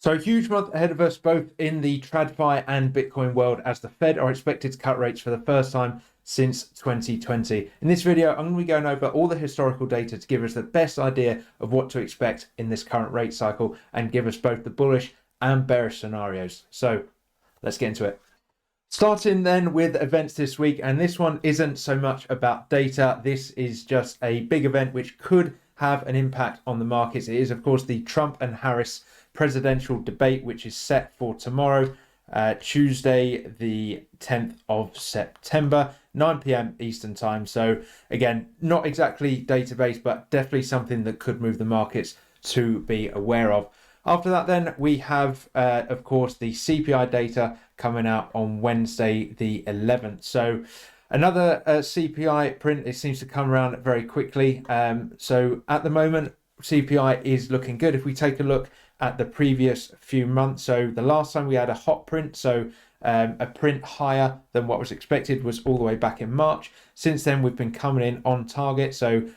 So a huge month ahead of us, both in the TradFi and Bitcoin world, as the Fed are expected to cut rates for the first time since 2020. In this video, I'm going to be going over all the historical data to give us the best idea of what to expect in this current rate cycle and give us both the bullish and bearish scenarios. So let's get into it. Starting then with events this week, and this one isn't so much about data. This is just a big event which could have an impact on the markets. It is, of course, the Trump and Harris presidential debate, which is set for tomorrow, Tuesday, the 10th of September, 9 p.m. Eastern time. So again, not exactly database, but definitely something that could move the markets to be aware of. After that, then we have, of course, the CPI data coming out on Wednesday, the 11th. So another CPI print, it seems to come around very quickly. So at the moment, CPI is looking good. If we take a look at the previous few months, so the last time we had a hot print, so a print higher than what was expected, was all the way back in March. Since then, we've been coming in on target. So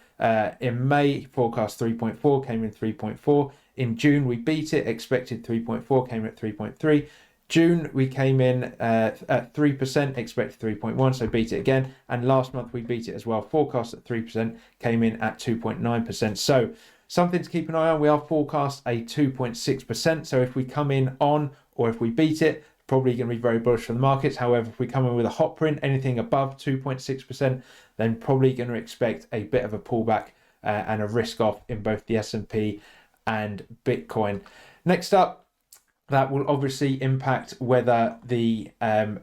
in May, forecast 3.4, came in 3.4. In June, we beat it, expected 3.4, came in at 3.3. June, we came in at 3%, expected 3.1, so beat it again. And last month, we beat it as well. Forecast at 3%, came in at 2.9%. So something to keep an eye on. We are forecast a 2.6%. So if we come in on, or if we beat it, probably going to be very bullish for the markets. However, if we come in with a hot print, anything above 2.6%, then probably going to expect a bit of a pullback and a risk off in both the S&P and Bitcoin. Next up, that will obviously impact whether the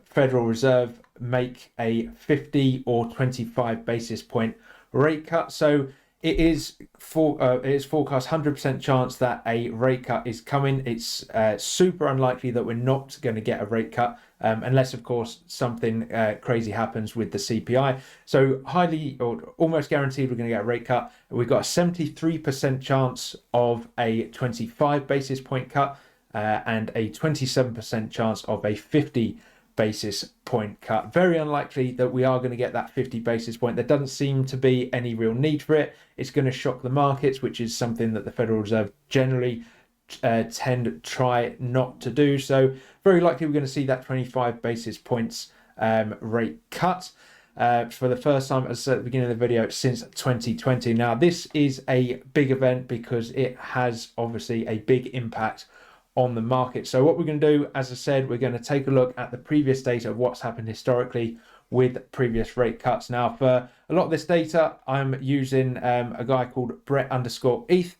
Federal Reserve make a 50 or 25 basis point rate cut. So it is forecast 100% chance that a rate cut is coming. It's super unlikely that we're not going to get a rate cut unless, of course, something crazy happens with the CPI. So highly or almost guaranteed we're going to get a rate cut. We've got a 73% chance of a 25 basis point cut and a 27% chance of a 50 basis point cut. Very unlikely that we are going to get that 50 basis point. There doesn't seem to be any real need for it. It's going to shock the markets, which is something that the Federal Reserve generally tend to try not to do. So very likely we're going to see that 25 basis points rate cut for the first time, as I said at the beginning of the video, since 2020. Now, this is a big event because it has obviously a big impact on the market. So what we're going to do, as I said, we're going to take a look at the previous data of what's happened historically with previous rate cuts. Now, for a lot of this data, I'm using a guy called Brett_ETH.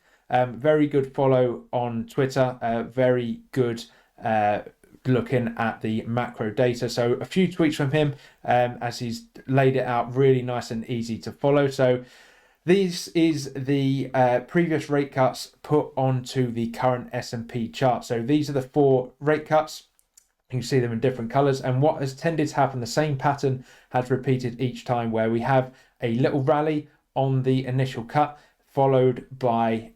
Very good follow on Twitter. Very good looking at the macro data. So a few tweets from him as he's laid it out really nice and easy to follow. So this is the previous rate cuts put onto the current S&P chart. So these are the 4 rate cuts. You can see them in different colors. And what has tended to happen, the same pattern has repeated each time, where we have a little rally on the initial cut, followed by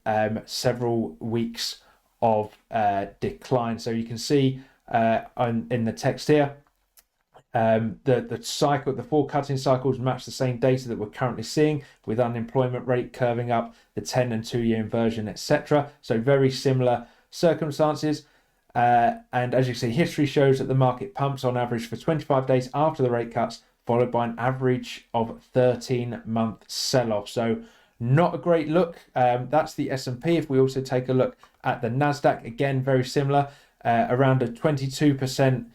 several weeks of decline. So you can see in the text here, the cycle, the 4 cutting cycles match the same data that we're currently seeing, with unemployment rate curving up, the 10 and 2-year inversion, etc. So very similar circumstances. And as you see, history shows that the market pumps on average for 25 days after the rate cuts, followed by an average of 13-month sell-off. So not a great look. That's the S&P. If we also take a look at the NASDAQ, again, very similar, around a 22%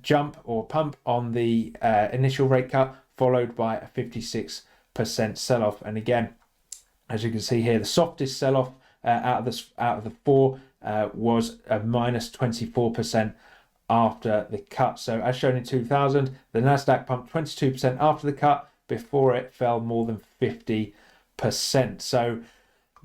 jump or pump on the initial rate cut, followed by a 56% sell-off. And again, as you can see here, the softest sell-off out of the 4 was a minus 24% after the cut. So as shown in 2000, the Nasdaq pumped 22% after the cut before it fell more than 50%. So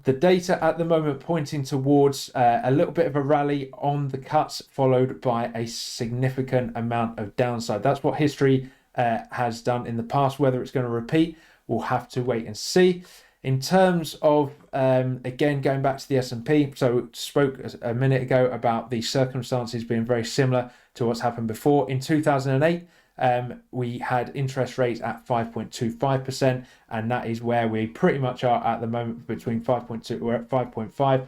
the data at the moment pointing towards a little bit of a rally on the cuts, followed by a significant amount of downside. That's what history has done in the past. Whether it's going to repeat, we'll have to wait and see. In terms of, again, going back to the S&P, so spoke a minute ago about the circumstances being very similar to what's happened before. In 2008, we had interest rates at 5.25%, and that is where we pretty much are at the moment, between 5.2, we're at 5.5.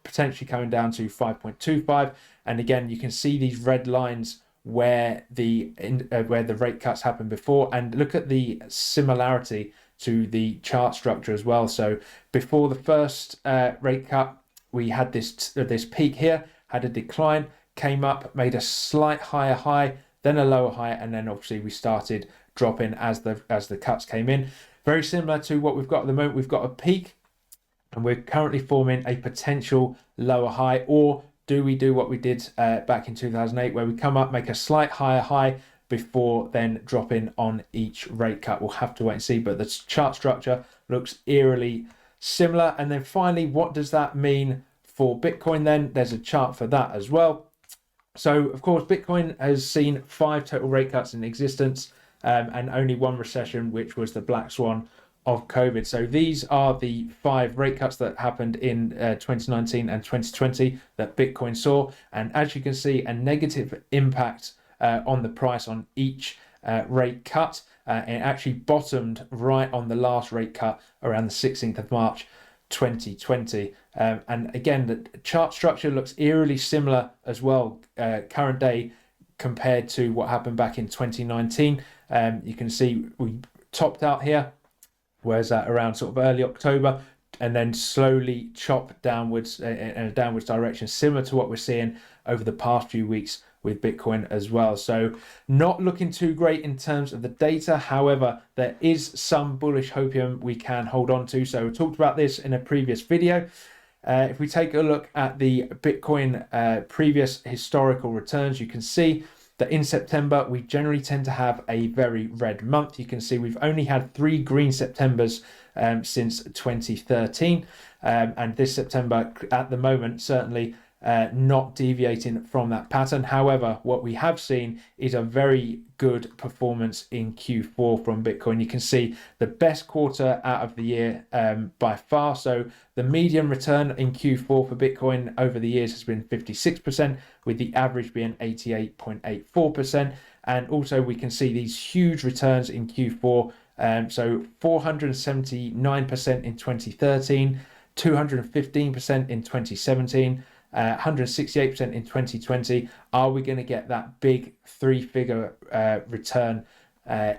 potentially coming down to 5.25. And again, you can see these red lines where the rate cuts happened before, and look at the similarity to the chart structure as well. So before the first rate cut, we had this peak here, had a decline, came up, made a slight higher high, then a lower high, and then obviously we started dropping as the cuts came in. Very similar to what we've got at the moment. We've got a peak, and we're currently forming a potential lower high. Or do we do what we did back in 2008, where we come up, make a slight higher high before then dropping on each rate cut? We'll have to wait and see, but the chart structure looks eerily similar. And then finally, what does that mean for Bitcoin then? There's a chart for that as well. So of course, Bitcoin has seen 5 total rate cuts in existence, and only one recession, which was the black swan of COVID. So these are the 5 rate cuts that happened in 2019 and 2020 that Bitcoin saw. And as you can see, a negative impact on the price on each rate cut. It actually bottomed right on the last rate cut around the 16th of March 2020. And again, the chart structure looks eerily similar as well, current day compared to what happened back in 2019. You can see we topped out here, whereas that around sort of early October, and then slowly chopped downwards in a downwards direction, similar to what we're seeing over the past few weeks with Bitcoin as well. So not looking too great in terms of the data. However, there is some bullish hopium we can hold on to. So we talked about this in a previous video. If we take a look at the Bitcoin previous historical returns, you can see that in September, we generally tend to have a very red month. You can see we've only had 3 green Septembers since 2013. And this September at the moment, certainly not deviating from that pattern. However, what we have seen is a very good performance in Q4 from Bitcoin. You can see the best quarter out of the year by far. So the median return in Q4 for Bitcoin over the years has been 56%, with the average being 88.84%. And also we can see these huge returns in Q4. So 479% in 2013, 215% in 2017, 168% in 2020. Are we going to get that big 3-figure return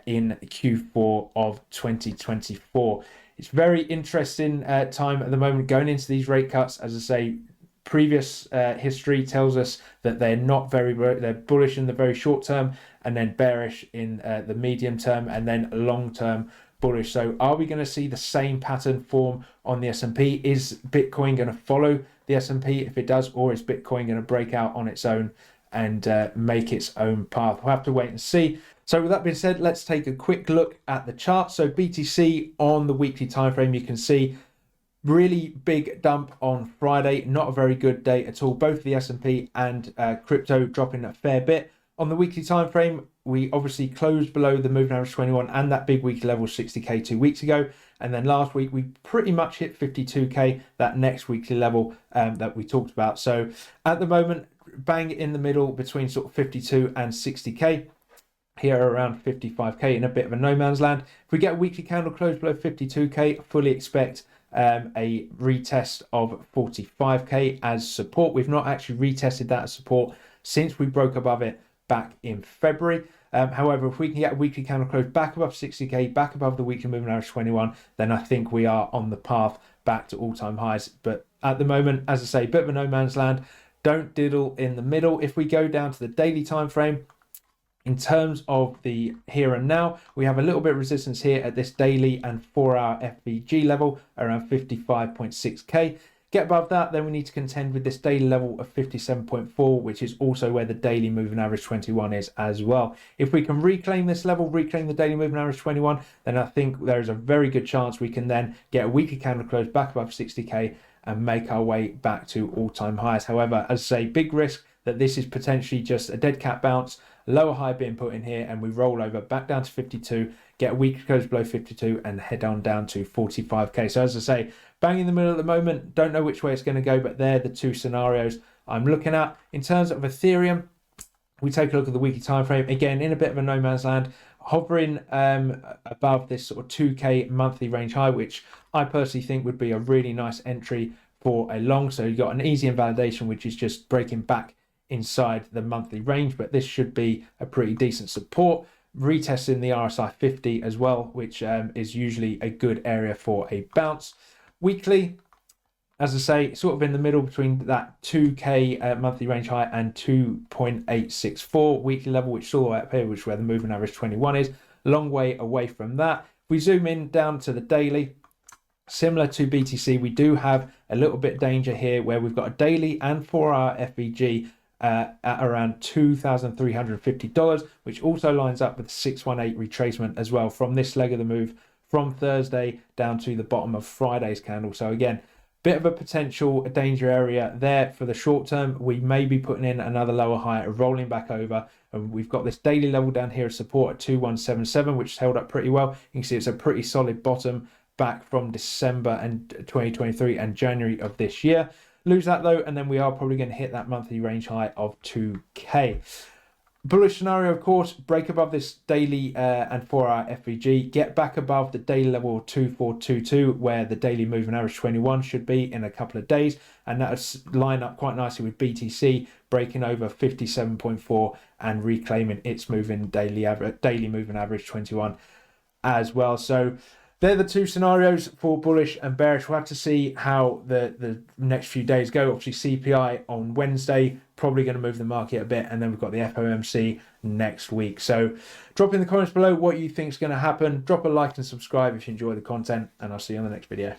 in Q4 of 2024? It's very interesting time at the moment going into these rate cuts. As I say, previous history tells us that they're bullish in the very short term, and then bearish in the medium term, and then long term bullish. So are we going to see the same pattern form on the S&P? Is Bitcoin going to follow the S&P if it does, or is Bitcoin going to break out on its own and make its own path? We'll have to wait and see. So with that being said, let's take a quick look at the chart. So BTC on the weekly time frame, you can see really big dump on Friday. Not a very good day at all. Both the S&P and crypto dropping a fair bit. On the weekly time frame, we obviously closed below the moving average 21 and that big weekly level 60k 2 weeks ago. And then last week, we pretty much hit 52k, that next weekly level that we talked about. So at the moment, bang in the middle between sort of 52 and 60k. Here around 55k in a bit of a no man's land. If we get a weekly candle close below 52k, I fully expect a retest of 45k as support. We've not actually retested that as support since we broke above it back in February. However, if we can get a weekly candle close back above 60k, back above the weekly moving average 21, then I think we are on the path back to all-time highs. But at the moment, as I say, bit of a no man's land. Don't diddle in the middle. If we go down to the daily time frame, in terms of the here and now, we have a little bit of resistance here at this daily and 4-hour FVG level around 55.6k. Get above that, then we need to contend with this daily level of 57.4, which is also where the daily moving average 21 is as well. If we can reclaim this level, reclaim the daily moving average 21, then I think there is a very good chance we can then get a weekly candle close back above 60k and make our way back to all-time highs. However, as I say, big risk that this is potentially just a dead cat bounce, lower high being put in here, and we roll over back down to 52, get a weekly close below 52, and head on down to 45k. So as I say, bang in the middle at the moment. Don't know which way it's going to go, but they're the two scenarios I'm looking at. In terms of Ethereum, we take a look at the weekly time frame. Again, in a bit of a no man's land, hovering above this sort of 2k monthly range high, which I personally think would be a really nice entry for a long. So you've got an easy invalidation, which is just breaking back inside the monthly range, but this should be a pretty decent support. Retesting the RSI 50 as well, which is usually a good area for a bounce. Weekly, as I say, sort of in the middle between that 2K monthly range high and 2.864 weekly level, which is all the way up here, which is where the moving average 21 is. Long way away from that. If we zoom in down to the daily, similar to BTC, we do have a little bit of danger here where we've got a daily and 4-hour FVG at around $2,350, which also lines up with 618 retracement as well from this leg of the move from Thursday down to the bottom of Friday's candle. So again, bit of a potential danger area there for the short term. We may be putting in another lower high, rolling back over, and we've got this daily level down here of support at 2177, which is held up pretty well. You can see it's a pretty solid bottom back from December and 2023 and January of this year. Lose that though, and then we are probably going to hit that monthly range high of 2K. Bullish scenario, of course, break above this daily and 4-hour FVG, get back above the daily level of 2422, where the daily moving average 21 should be in a couple of days, and that would line up quite nicely with BTC breaking over 57.4 and reclaiming its daily moving average 21 as well. So they're the two scenarios for bullish and bearish. We'll have to see how the next few days go. Obviously, CPI on Wednesday, probably going to move the market a bit. And then we've got the FOMC next week. So drop in the comments below what you think is going to happen. Drop a like and subscribe if you enjoy the content. And I'll see you on the next video.